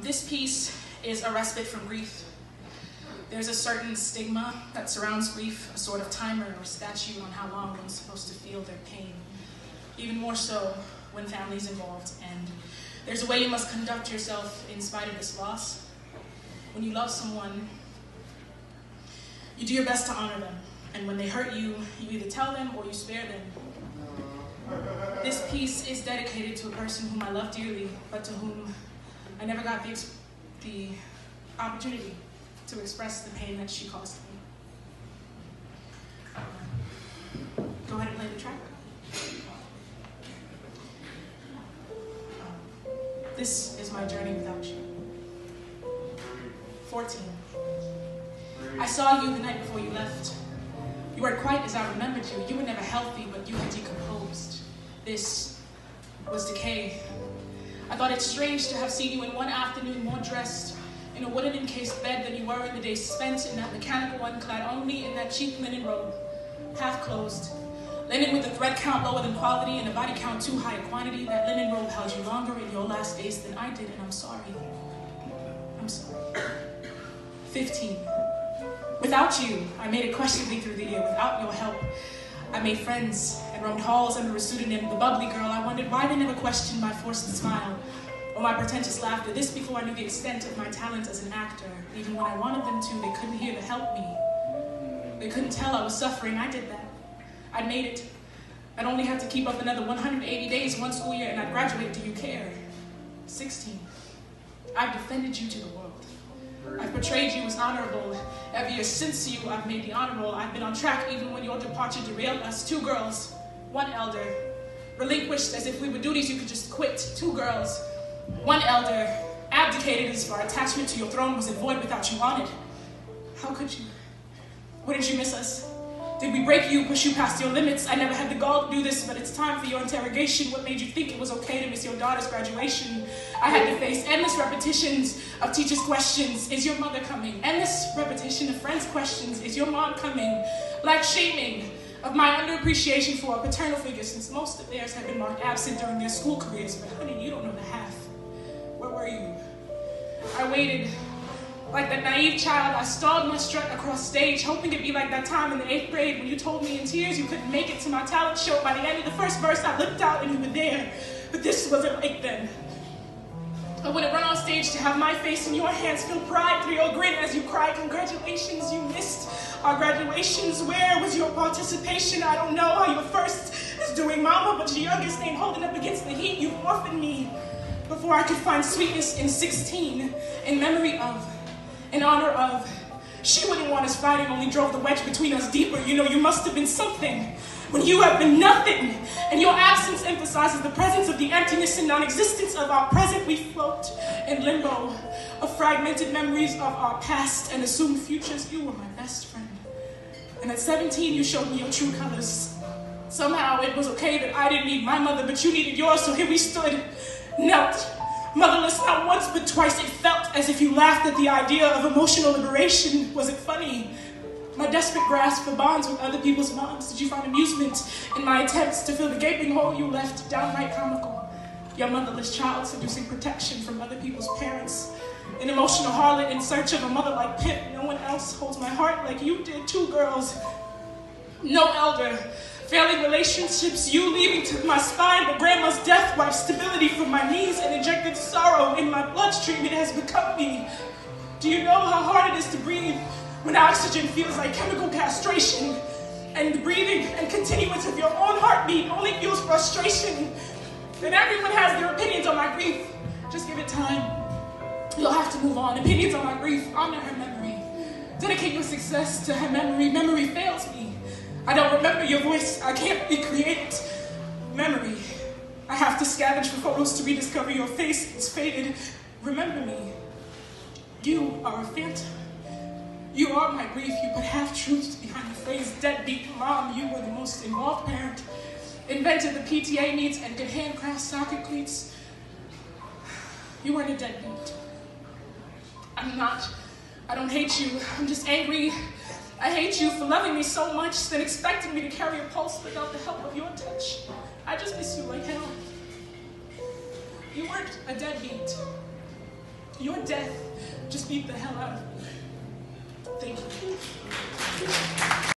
This piece is a respite from grief. There's a certain stigma that surrounds grief, a sort of timer or statute on how long one's supposed to feel their pain. Even more so when family's involved, and there's a way you must conduct yourself in spite of this loss. When you love someone, you do your best to honor them, and when they hurt you, you either tell them or you spare them. This piece is dedicated to a person whom I love dearly, but to whom I never got the opportunity to express the pain that she caused me. Go ahead and play the track. This is my journey without you. 14. I saw you the night before you left. You weren't quite as I remembered you. You were never healthy, but you had decomposed. This was decay. I thought it strange to have seen you in one afternoon more dressed in a wooden encased bed than you were in the days spent in that mechanical one, clad only in that cheap linen robe, half closed. Linen with a thread count lower than quality and a body count too high a quantity. That linen robe held you longer in your last days than I did, and I'm sorry. I'm sorry. 15. Without you, I made it questionably through the year. Without your help, I made friends and roamed halls under a pseudonym, the bubbly girl. I wondered why they never questioned my forced smile or my pretentious laughter. This before I knew the extent of my talent as an actor. Even when I wanted them to, they couldn't hear to help me. They couldn't tell I was suffering. I did that. I made it. I'd only have to keep up another 180 days, one school year, and I'd graduate. Do you care? 16. I've defended you to the world. I've portrayed you as honorable. Every year since you, I've made the honor roll. I've been on track even when your departure derailed us. 2 girls, 1 elder. Relinquished as if we were duties you could just quit. 2 girls, 1 elder. Abdicated as if our attachment to your throne was in void without you on it. How could you? Wouldn't you miss us? Did we break you, push you past your limits? I never had the gall to do this, but it's time for your interrogation. What made you think it was okay to miss your daughter's graduation? I had to face endless repetitions of teachers' questions. Is your mother coming? Endless repetition of friends' questions. Is your mom coming? Black shaming of my underappreciation for a paternal figure, since most of theirs had been marked absent during their school careers. But honey, you don't know the half. Where were you? I waited. Like that naive child, I stalled my strut across stage, hoping it'd be like that time in the 8th grade when you told me in tears you couldn't make it to my talent show. By the end of the first verse, I looked out and you were there. But this wasn't like then. I wouldn't run on stage to have my face in your hands, feel pride through your grin as you cried, congratulations, you missed our graduations. Where was your participation? I don't know how your first is doing, mama, but your youngest ain't holding up against the heat. You've orphaned me before I could find sweetness in 16, in memory of, in honor of. She wouldn't want us fighting, only drove the wedge between us deeper. You know, you must have been something when you have been nothing, and your absence emphasizes the presence of the emptiness and non-existence of our present. We float in limbo of fragmented memories of our past and assumed futures. You were my best friend, and at 17 you showed me your true colors. Somehow it was okay that I didn't need my mother, but you needed yours, so here we stood, knelt, motherless. Not once but twice it felt as if you laughed at the idea of emotional liberation. Was it funny? My desperate grasp for bonds with other people's moms. Did you find amusement in my attempts to fill the gaping hole you left? Downright comical. Your motherless child seducing protection from other people's parents. An emotional harlot in search of a mother like pimp. No one else holds my heart like you did. 2 girls, no elder. Failing relationships, you leaving to my spine, but grandma's death wiped stability from my knees and injected sorrow in my bloodstream. It has become me. Do you know how hard it is to breathe when oxygen feels like chemical castration, and the breathing and continuance of your own heartbeat only fuels frustration? And everyone has their opinions on my grief. Just give it time. You'll have to move on. Opinions on my grief, honor her memory. Dedicate your success to her memory. Memory fails me. I don't remember your voice. I can't recreate it. Memory. I have to scavenge for photos to rediscover your face. It's faded. Remember me. You are a phantom. You are my grief. You put half-truths behind the phrase deadbeat mom. You were the most involved parent. Invented the PTA meets and could handcraft socket cleats. You weren't a deadbeat. I'm not. I don't hate you. I'm just angry. I hate you for loving me so much, then expecting me to carry a pulse without the help of your touch. I just miss you like hell. You weren't a deadbeat. Your death just beat the hell out of me. Thank you.